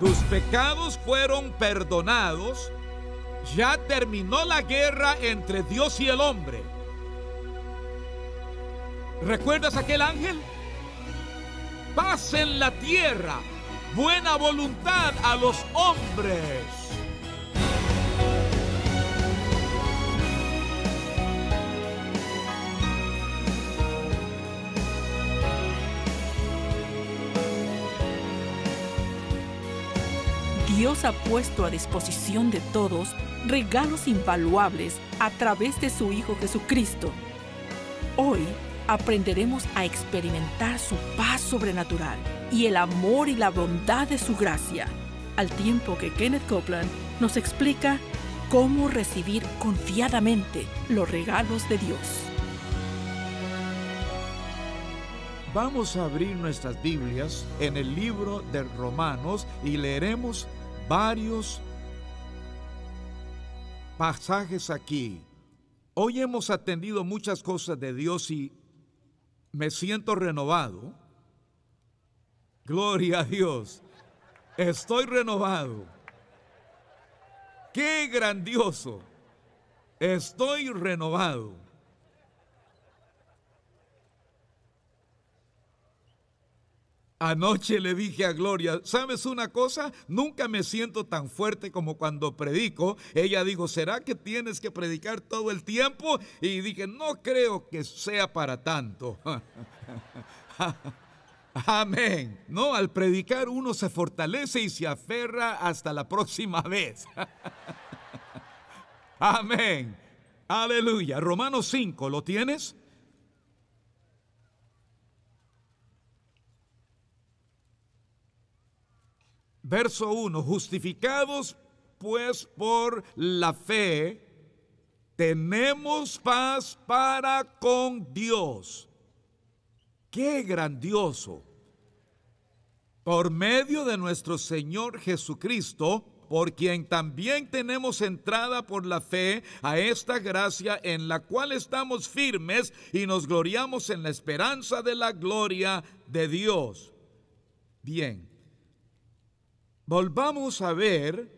tus pecados fueron perdonados, ya terminó la guerra entre Dios y el hombre. ¿Recuerdas aquel ángel? Paz en la tierra, buena voluntad a los hombres. Dios ha puesto a disposición de todos regalos invaluables a través de su Hijo Jesucristo. Hoy aprenderemos a experimentar su paz sobrenatural y el amor y la bondad de su gracia, al tiempo que Kenneth Copeland nos explica cómo recibir confiadamente los regalos de Dios. Vamos a abrir nuestras Biblias en el libro de Romanos y leeremos varios pasajes aquí. Hoy hemos atendido muchas cosas de Dios y me siento renovado. Gloria a Dios. Estoy renovado. ¡Qué grandioso! Estoy renovado. Anoche le dije a Gloria, ¿sabes una cosa? Nunca me siento tan fuerte como cuando predico. Ella dijo, ¿será que tienes que predicar todo el tiempo? Y dije, no creo que sea para tanto. Amén. No, al predicar uno se fortalece y se aferra hasta la próxima vez. Amén. Aleluya. Romanos 5, ¿lo tienes? Verso 1, justificados pues por la fe, tenemos paz para con Dios. ¡Qué grandioso! Por medio de nuestro Señor Jesucristo, por quien también tenemos entrada por la fe a esta gracia en la cual estamos firmes y nos gloriamos en la esperanza de la gloria de Dios. Bien. Volvamos a ver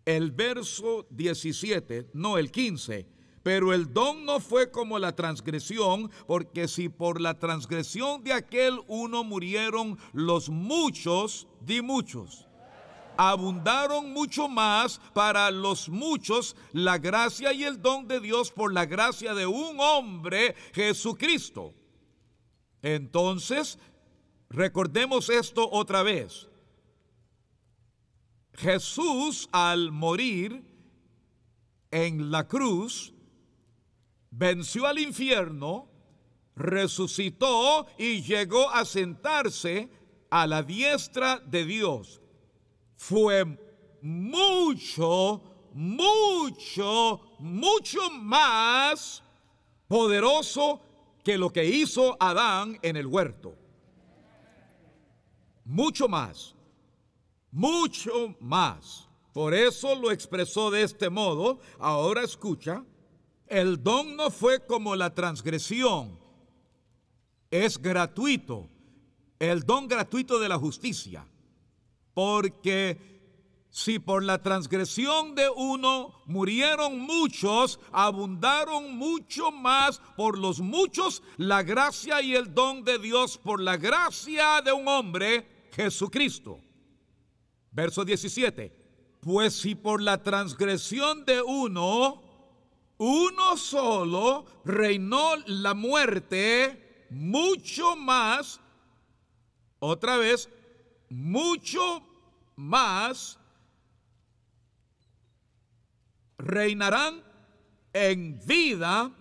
el verso 17, no el 15. Pero el don no fue como la transgresión, porque si por la transgresión de aquel uno murieron los muchos, di muchos, abundaron mucho más para los muchos la gracia y el don de Dios por la gracia de un hombre, Jesucristo. Entonces, recordemos esto otra vez. Jesús, al morir en la cruz, venció al infierno, resucitó y llegó a sentarse a la diestra de Dios. Fue mucho más poderoso que lo que hizo Adán en el huerto. Mucho más. Mucho más. Por eso lo expresó de este modo. Ahora escucha, el don no fue como la transgresión, es gratuito, el don gratuito de la justicia. Porque si por la transgresión de uno murieron muchos, abundaron mucho más por los muchos la gracia y el don de Dios por la gracia de un hombre, Jesucristo. Verso 17, pues si por la transgresión de uno solo reinó la muerte, mucho más, otra vez, mucho más, reinarán en vida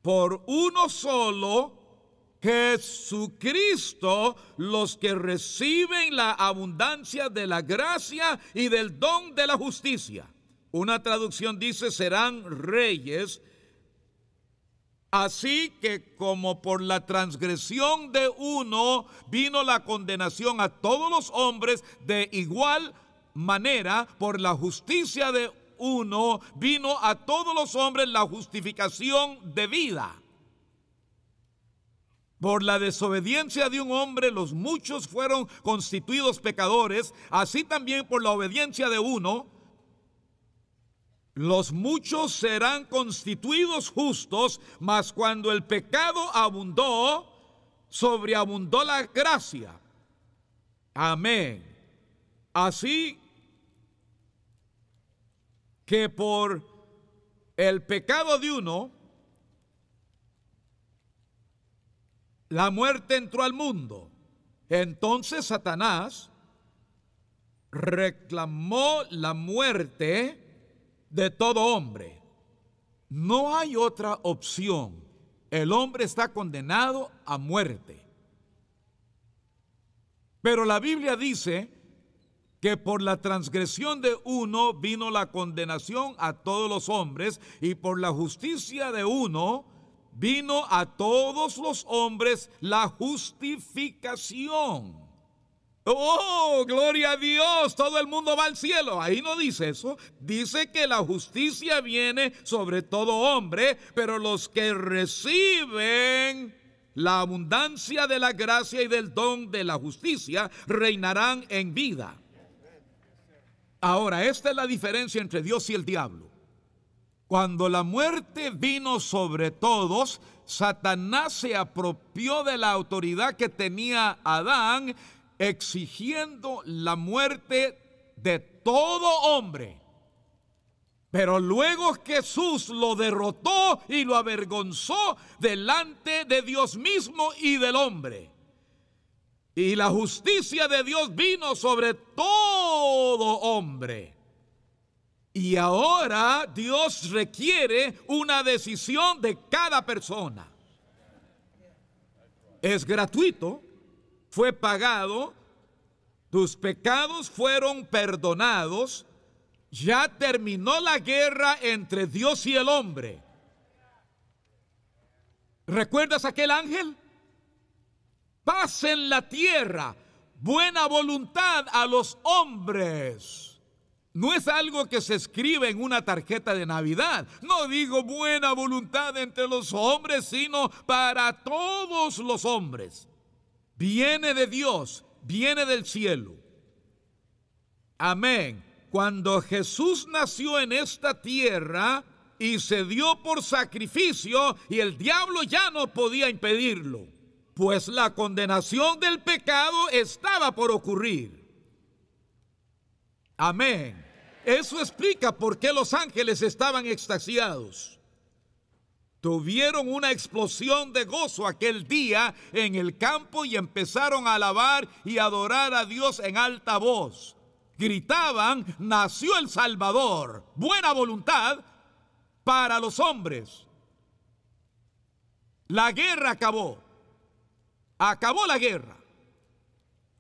por uno solo, Jesucristo, los que reciben la abundancia de la gracia y del don de la justicia. Una traducción dice, serán reyes. Así que como por la transgresión de uno vino la condenación a todos los hombres, de igual manera por la justicia de uno vino a todos los hombres la justificación de vida. Por la desobediencia de un hombre, los muchos fueron constituidos pecadores, así también por la obediencia de uno, los muchos serán constituidos justos, mas cuando el pecado abundó, sobreabundó la gracia. Amén. Así que por el pecado de uno, la muerte entró al mundo. Entonces Satanás reclamó la muerte de todo hombre. No hay otra opción. El hombre está condenado a muerte. Pero la Biblia dice que por la transgresión de uno vino la condenación a todos los hombres, y por la justicia de uno vino a todos los hombres la justificación. ¡Oh, gloria a Dios! Todo el mundo va al cielo. Ahí no dice eso. Dice que la justicia viene sobre todo hombre, pero los que reciben la abundancia de la gracia y del don de la justicia reinarán en vida. Ahora, esta es la diferencia entre Dios y el diablo. Cuando la muerte vino sobre todos, Satanás se apropió de la autoridad que tenía Adán, exigiendo la muerte de todo hombre. Pero luego Jesús lo derrotó y lo avergonzó delante de Dios mismo y del hombre. Y la justicia de Dios vino sobre todo hombre. Y ahora Dios requiere una decisión de cada persona. Es gratuito, fue pagado, tus pecados fueron perdonados, ya terminó la guerra entre Dios y el hombre. ¿Recuerdas aquel ángel? Paz en la tierra, buena voluntad a los hombres. No es algo que se escribe en una tarjeta de Navidad. No digo buena voluntad entre los hombres, sino para todos los hombres. Viene de Dios, viene del cielo. Amén. Cuando Jesús nació en esta tierra y se dio por sacrificio, y el diablo ya no podía impedirlo, pues la condenación del pecado estaba por ocurrir. Amén. Eso explica por qué los ángeles estaban extasiados. Tuvieron una explosión de gozo aquel día en el campo y empezaron a alabar y adorar a Dios en alta voz. Gritaban: nació el Salvador, buena voluntad para los hombres. La guerra acabó. Acabó la guerra.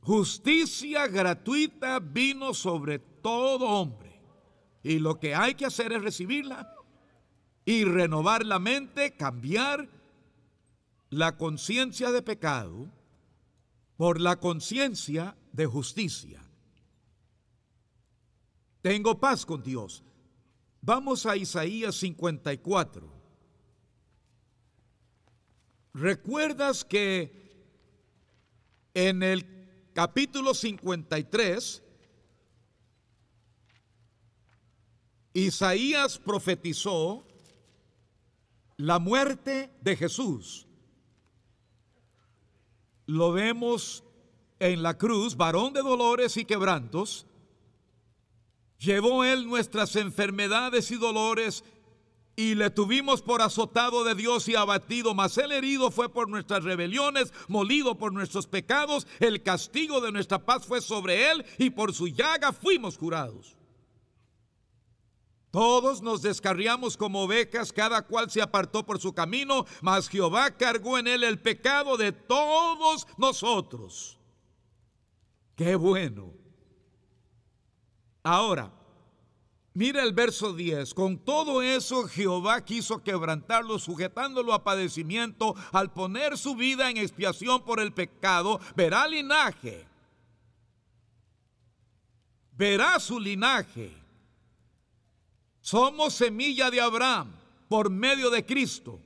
Justicia gratuita vino sobre todo hombre. Y lo que hay que hacer es recibirla y renovar la mente, cambiar la conciencia de pecado por la conciencia de justicia. Tengo paz con Dios. Vamos a Isaías 54. ¿Recuerdas que en el capítulo 53, Isaías profetizó la muerte de Jesús? Lo vemos en la cruz, varón de dolores y quebrantos. Llevó él nuestras enfermedades y dolores, y le tuvimos por azotado de Dios y abatido, mas él herido fue por nuestras rebeliones, molido por nuestros pecados. El castigo de nuestra paz fue sobre él, y por su llaga fuimos curados. Todos nos descarriamos como ovejas, cada cual se apartó por su camino, mas Jehová cargó en él el pecado de todos nosotros. ¡Qué bueno! Ahora, mira el verso 10. Con todo eso Jehová quiso quebrantarlo, sujetándolo a padecimiento. Al poner su vida en expiación por el pecado, verá linaje. Verá su linaje. Somos semilla de Abraham por medio de Cristo,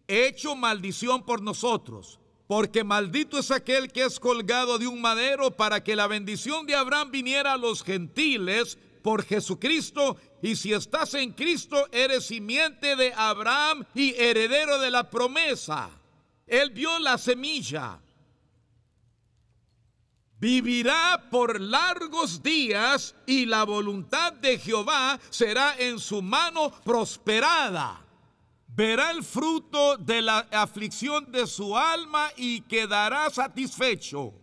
hecho maldición por nosotros, porque maldito es aquel que es colgado de un madero para que la bendición de Abraham viniera a los gentiles por Jesucristo. Y si estás en Cristo, eres simiente de Abraham y heredero de la promesa. Él vio la semilla. Vivirá por largos días y la voluntad de Jehová será en su mano prosperada. Verá el fruto de la aflicción de su alma y quedará satisfecho.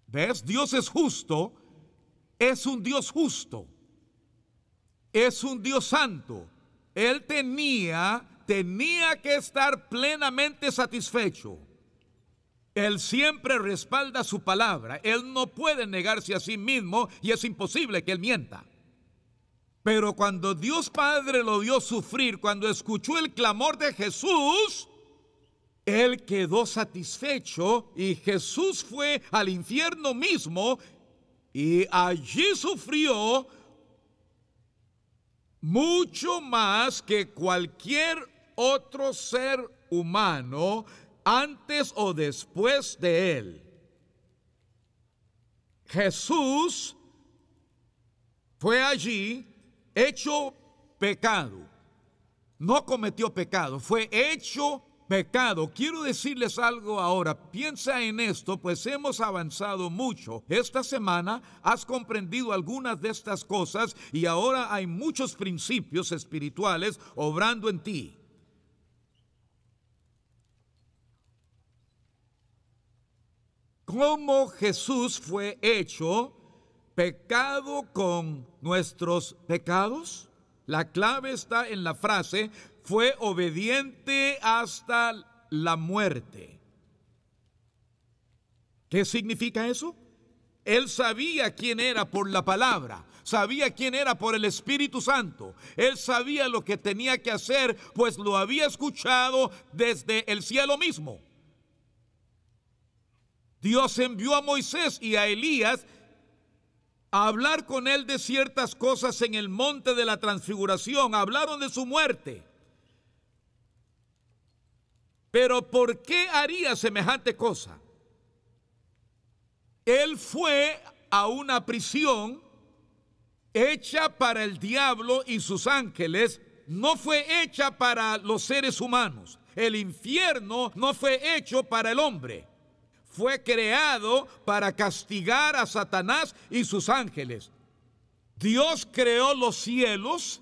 ¿Ves? Dios es justo, es un Dios justo, es un Dios santo. Él tenía que estar plenamente satisfecho. Él siempre respalda su palabra. Él no puede negarse a sí mismo y es imposible que él mienta. Pero cuando Dios Padre lo vio sufrir, cuando escuchó el clamor de Jesús, él quedó satisfecho y Jesús fue al infierno mismo y allí sufrió mucho más que cualquier otro ser humano antes o después de él. Jesús fue allí hecho pecado. No cometió pecado, fue hecho pecado. Quiero decirles algo ahora. Piensa en esto, pues hemos avanzado mucho. Esta semana has comprendido algunas de estas cosas y ahora hay muchos principios espirituales obrando en ti. ¿Cómo Jesús fue hecho pecado con nuestros pecados? La clave está en la frase, fue obediente hasta la muerte. ¿Qué significa eso? Él sabía quién era por la palabra, sabía quién era por el Espíritu Santo. Él sabía lo que tenía que hacer, pues lo había escuchado desde el cielo mismo. Dios envió a Moisés y a Elías a hablar con él de ciertas cosas en el monte de la transfiguración. Hablaron de su muerte. Pero ¿por qué haría semejante cosa? Él fue a una prisión hecha para el diablo y sus ángeles, no fue hecha para los seres humanos. El infierno no fue hecho para el hombre. Fue creado para castigar a Satanás y sus ángeles. Dios creó los cielos.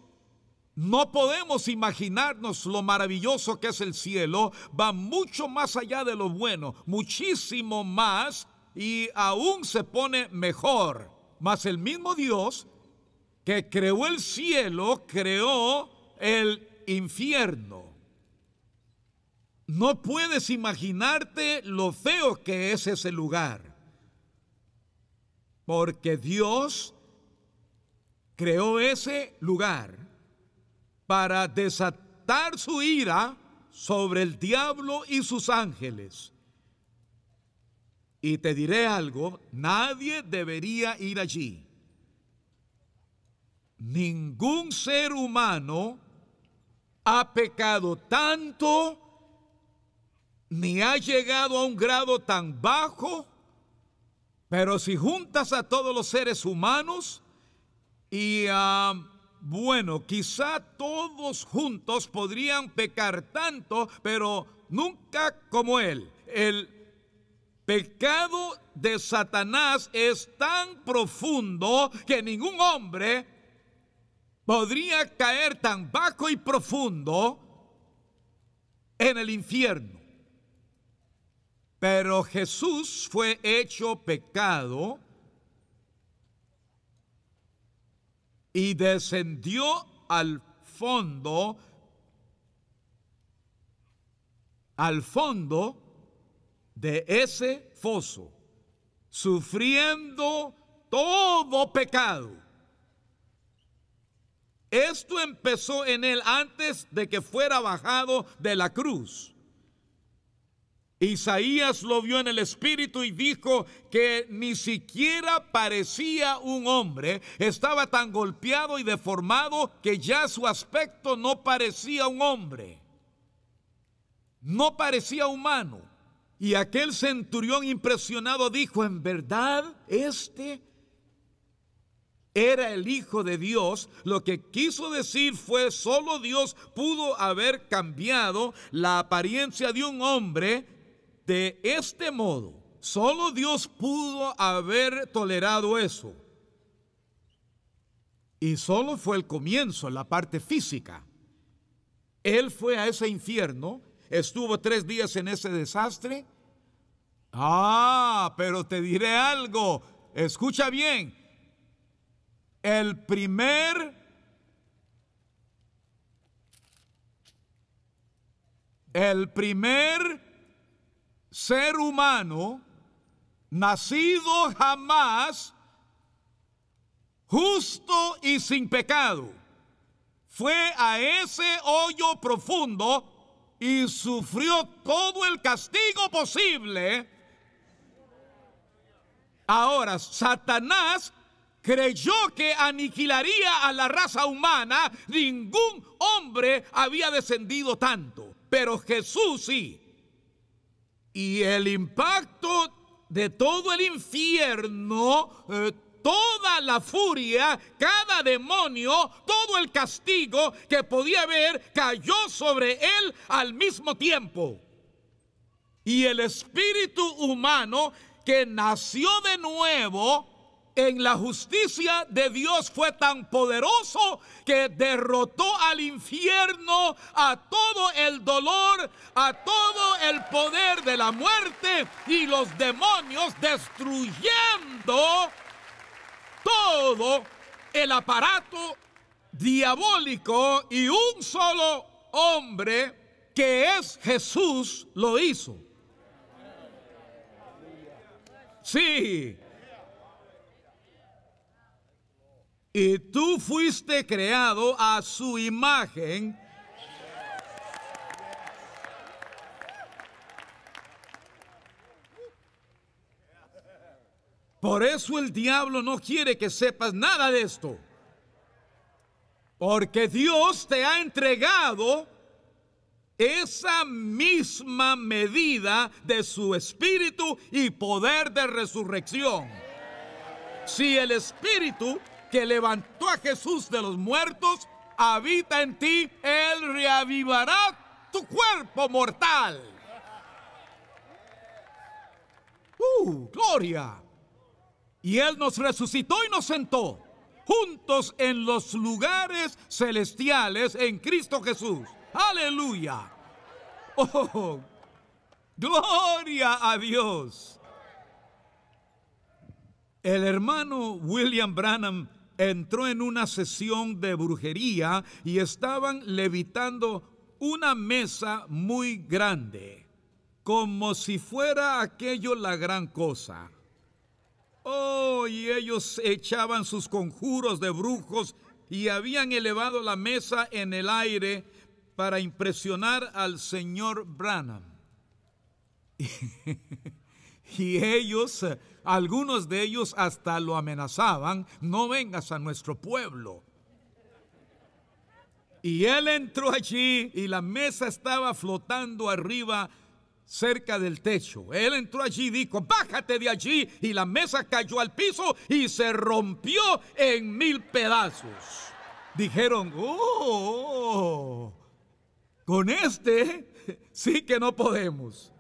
No podemos imaginarnos lo maravilloso que es el cielo. Va mucho más allá de lo bueno, muchísimo más, y aún se pone mejor. Mas el mismo Dios que creó el cielo, creó el infierno. No puedes imaginarte lo feo que es ese lugar, porque Dios creó ese lugar para desatar su ira sobre el diablo y sus ángeles. Y te diré algo, nadie debería ir allí. Ningún ser humano ha pecado tanto, ni ha llegado a un grado tan bajo, pero si juntas a todos los seres humanos y bueno, quizá todos juntos podrían pecar tanto, pero nunca como él. El pecado de Satanás es tan profundo que ningún hombre podría caer tan bajo y profundo en el infierno. Pero Jesús fue hecho pecado y descendió al fondo de ese foso, sufriendo todo pecado. Esto empezó en él antes de que fuera bajado de la cruz. Isaías lo vio en el espíritu y dijo que ni siquiera parecía un hombre. Estaba tan golpeado y deformado que ya su aspecto no parecía un hombre. no parecía humano. Y aquel centurión impresionado dijo: en verdad, este era el Hijo de Dios. Lo que quiso decir fue: solo Dios pudo haber cambiado la apariencia de un hombre de este modo. Solo Dios pudo haber tolerado eso. Y solo fue el comienzo, la parte física. Él fue a ese infierno, estuvo 3 días en ese desastre. Pero te diré algo, escucha bien. El primer ser humano nacido jamás, justo y sin pecado, fue a ese hoyo profundo y sufrió todo el castigo posible. Ahora, Satanás creyó que aniquilaría a la raza humana. Ningún hombre había descendido tanto, pero Jesús sí. Y el impacto de todo el infierno, toda la furia, cada demonio, todo el castigo que podía haber, cayó sobre él al mismo tiempo. Y el espíritu humano que nació de nuevo en la justicia de Dios fue tan poderoso que derrotó al infierno, a todo el dolor, a todo el poder de la muerte y los demonios, destruyendo todo el aparato diabólico. Y un solo hombre, que es Jesús, lo hizo. Sí. Y tú fuiste creado a su imagen. Por eso el diablo no quiere que sepas nada de esto. Porque Dios te ha entregado esa misma medida de su espíritu y poder de resurrección. Si el espíritu que levantó a Jesús de los muertos habita en ti, Él reavivará tu cuerpo mortal. ¡Gloria! Y Él nos resucitó y nos sentó juntos en los lugares celestiales en Cristo Jesús. ¡Aleluya! ¡Oh! ¡Gloria a Dios! El hermano William Branham entró en una sesión de brujería y estaban levitando una mesa muy grande, como si fuera aquello la gran cosa. Y ellos echaban sus conjuros de brujos y habían elevado la mesa en el aire para impresionar al señor Branham. Y ellos, algunos de ellos hasta lo amenazaban: no vengas a nuestro pueblo. Y él entró allí y la mesa estaba flotando arriba, cerca del techo. Él entró allí y dijo: bájate de allí. Y la mesa cayó al piso y se rompió en 1000 pedazos. Dijeron: con este sí que no podemos.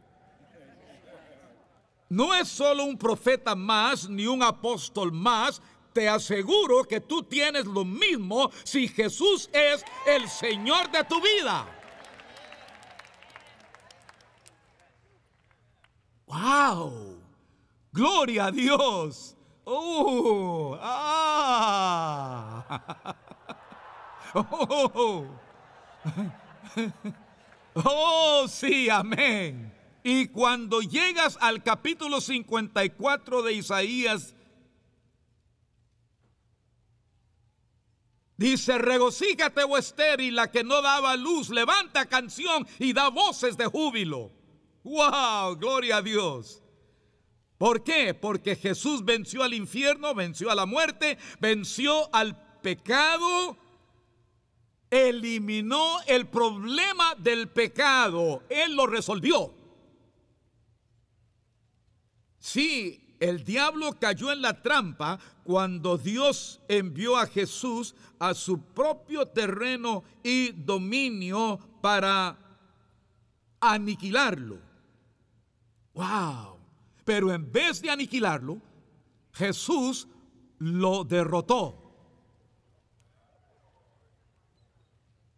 No es solo un profeta más, ni un apóstol más. Te aseguro que tú tienes lo mismo si Jesús es el Señor de tu vida. ¡Wow! ¡Gloria a Dios! Sí, amén. Y cuando llegas al capítulo 54 de Isaías, dice: regocíjate, oh estéril, la que no daba luz, levanta canción y da voces de júbilo. ¡Wow! ¡Gloria a Dios! ¿Por qué? Porque Jesús venció al infierno, venció a la muerte, venció al pecado eliminó el problema del pecado. Él lo resolvió. Sí, el diablo cayó en la trampa cuando Dios envió a Jesús a su propio terreno y dominio para aniquilarlo. ¡Wow! Pero en vez de aniquilarlo, Jesús lo derrotó.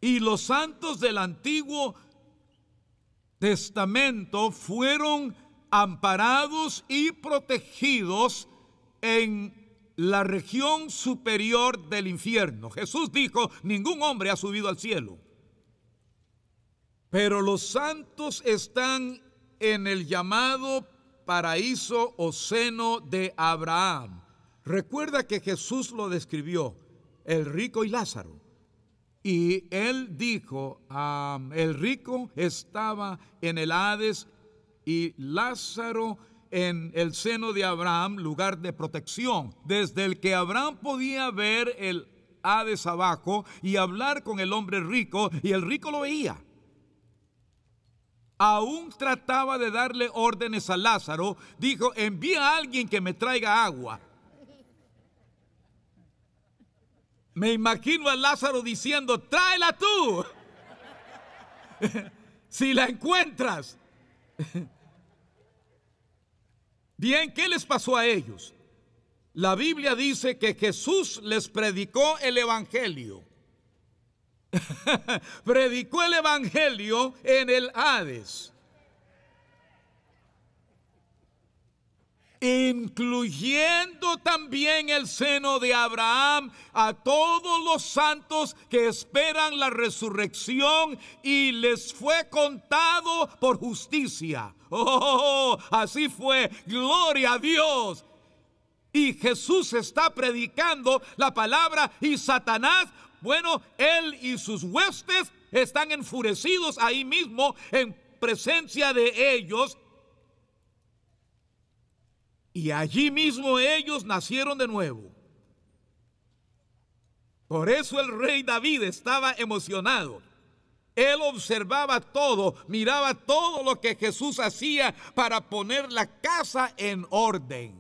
Y los santos del Antiguo Testamento fueron amparados y protegidos en la región superior del infierno. Jesús dijo: ningún hombre ha subido al cielo. Pero los santos están en el llamado paraíso o seno de Abraham. Recuerda que Jesús lo describió, el rico y Lázaro. Y él dijo, el rico estaba en el Hades y Lázaro en el seno de Abraham, lugar de protección, desde el que Abraham podía ver el Hades abajo y hablar con el hombre rico, y el rico lo veía. Aún trataba de darle órdenes a Lázaro. Dijo: envía a alguien que me traiga agua. Me imagino a Lázaro diciendo: tráela tú, si la encuentras. Bien, ¿qué les pasó a ellos? La Biblia dice que Jesús les predicó el evangelio. Predicó el evangelio en el Hades, incluyendo también el seno de Abraham, a todos los santos que esperan la resurrección, y les fue contado por justicia. Oh, así fue. Gloria a Dios. Y Jesús está predicando la palabra, y Satanás, bueno, él y sus huestes están enfurecidos ahí mismo en presencia de ellos. Y allí mismo ellos nacieron de nuevo. Por eso el rey David estaba emocionado. Él observaba todo, miraba todo lo que Jesús hacía para poner la casa en orden.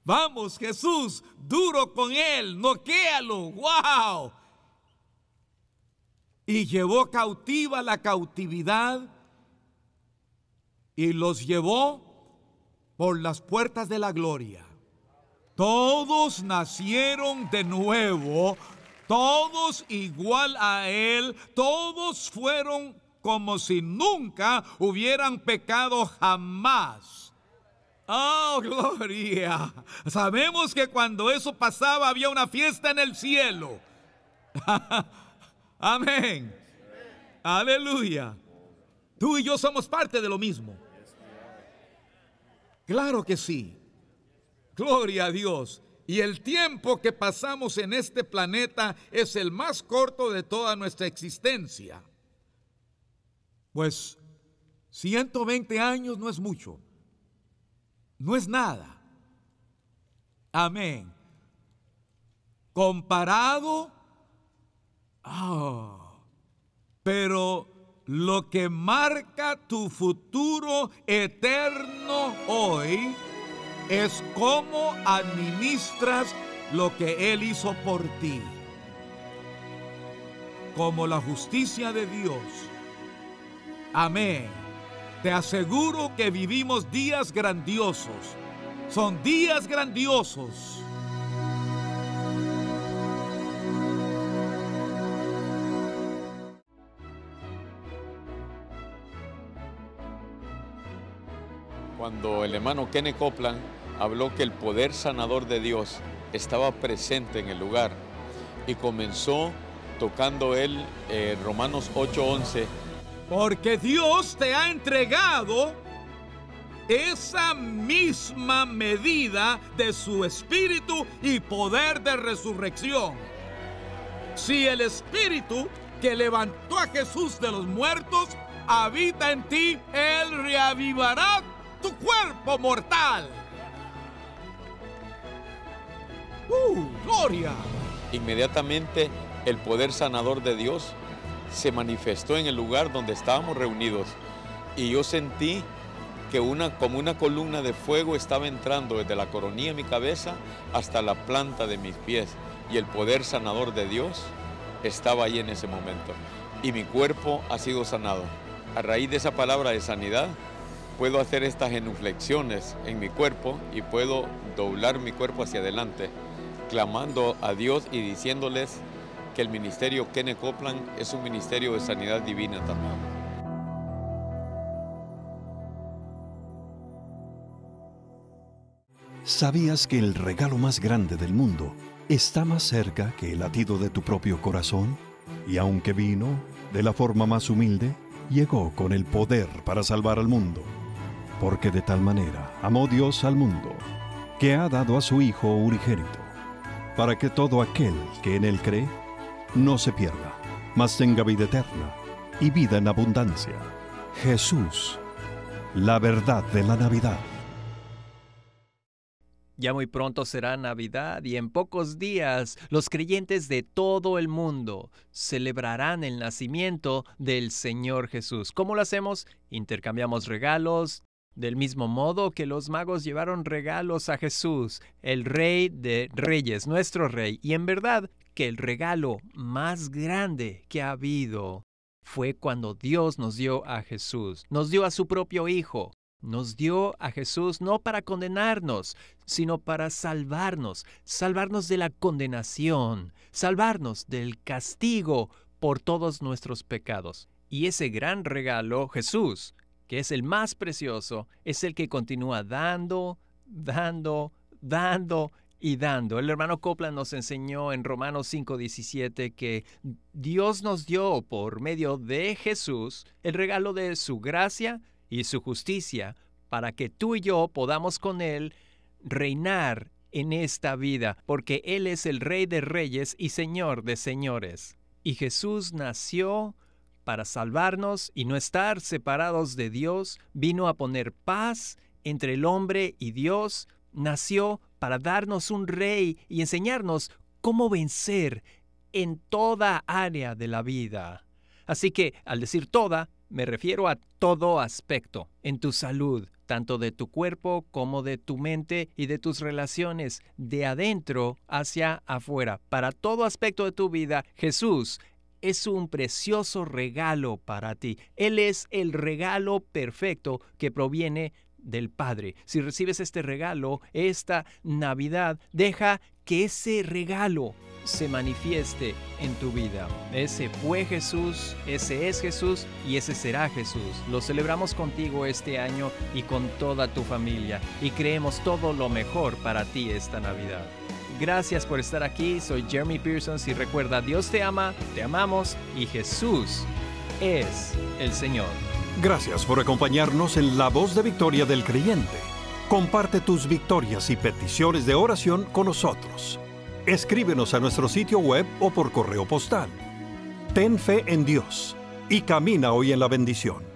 Vamos, Jesús, duro con él, noquéalo, wow. Y llevó cautiva la cautividad y los llevó por las puertas de la gloria. Todos nacieron de nuevo, todos igual a él, todos fueron como si nunca hubieran pecado jamás. ¡Oh, gloria! Sabemos que cuando eso pasaba había una fiesta en el cielo. Amén. Aleluya. Tú y yo somos parte de lo mismo. Claro que sí. Gloria a Dios. Y el tiempo que pasamos en este planeta es el más corto de toda nuestra existencia. Pues 120 años no es mucho. No es nada. Amén. Comparado, pero lo que marca tu futuro eterno hoy es cómo administras lo que Él hizo por ti. Como la justicia de Dios. Amén. Te aseguro que vivimos días grandiosos. Son días grandiosos. Cuando el hermano Kenneth Copeland habló que el poder sanador de Dios estaba presente en el lugar, y comenzó tocando él Romanos 8:11. Porque Dios te ha entregado esa misma medida de su espíritu y poder de resurrección. Si el espíritu que levantó a Jesús de los muertos habita en ti, Él reavivará tu cuerpo mortal. ¡Gloria! Inmediatamente el poder sanador de Dios se manifestó en el lugar donde estábamos reunidos. Y yo sentí que como una columna de fuego estaba entrando desde la coronilla de mi cabeza hasta la planta de mis pies. Y el poder sanador de Dios estaba ahí en ese momento. Y mi cuerpo ha sido sanado. A raíz de esa palabra de sanidad, puedo hacer estas genuflexiones en mi cuerpo y puedo doblar mi cuerpo hacia adelante, clamando a Dios y diciéndoles que el ministerio Kenneth Copeland es un ministerio de sanidad divina también. ¿Sabías que el regalo más grande del mundo está más cerca que el latido de tu propio corazón? Y aunque vino de la forma más humilde, llegó con el poder para salvar al mundo. Porque de tal manera amó Dios al mundo, que ha dado a su Hijo unigénito, para que todo aquel que en Él cree no se pierda, mas tenga vida eterna y vida en abundancia. Jesús, la verdad de la Navidad. Ya muy pronto será Navidad y en pocos días los creyentes de todo el mundo celebrarán el nacimiento del Señor Jesús. ¿Cómo lo hacemos? Intercambiamos regalos del mismo modo que los magos llevaron regalos a Jesús, el Rey de Reyes, nuestro Rey. Y en verdad que el regalo más grande que ha habido fue cuando Dios nos dio a Jesús, nos dio a su propio Hijo. Nos dio a Jesús no para condenarnos, sino para salvarnos de la condenación, salvarnos del castigo por todos nuestros pecados. Y ese gran regalo, Jesús, que es el más precioso, es el que continúa dando y dando. El hermano Copeland nos enseñó en Romanos 5:17 que Dios nos dio por medio de Jesús el regalo de su gracia y su justicia, para que tú y yo podamos con Él reinar en esta vida, porque Él es el Rey de Reyes y Señor de Señores. Y Jesús nació para salvarnos y no estar separados de Dios, vino a poner paz entre el hombre y Dios, nació para darnos un Rey y enseñarnos cómo vencer en toda área de la vida. Así que, al decir toda, me refiero a todo aspecto, en tu salud, tanto de tu cuerpo como de tu mente y de tus relaciones, de adentro hacia afuera. Para todo aspecto de tu vida, Jesús es un precioso regalo para ti. Él es el regalo perfecto que proviene del Padre. Si recibes este regalo, esta Navidad, deja que ese regalo se manifieste en tu vida. Ese fue Jesús, ese es Jesús y ese será Jesús. Lo celebramos contigo este año y con toda tu familia y creemos todo lo mejor para ti esta Navidad. Gracias por estar aquí, soy Jeremy Pearson y recuerda, Dios te ama, te amamos y Jesús es el Señor. Gracias por acompañarnos en La Voz de Victoria del Creyente. Comparte tus victorias y peticiones de oración con nosotros. Escríbenos a nuestro sitio web o por correo postal. Ten fe en Dios y camina hoy en la bendición.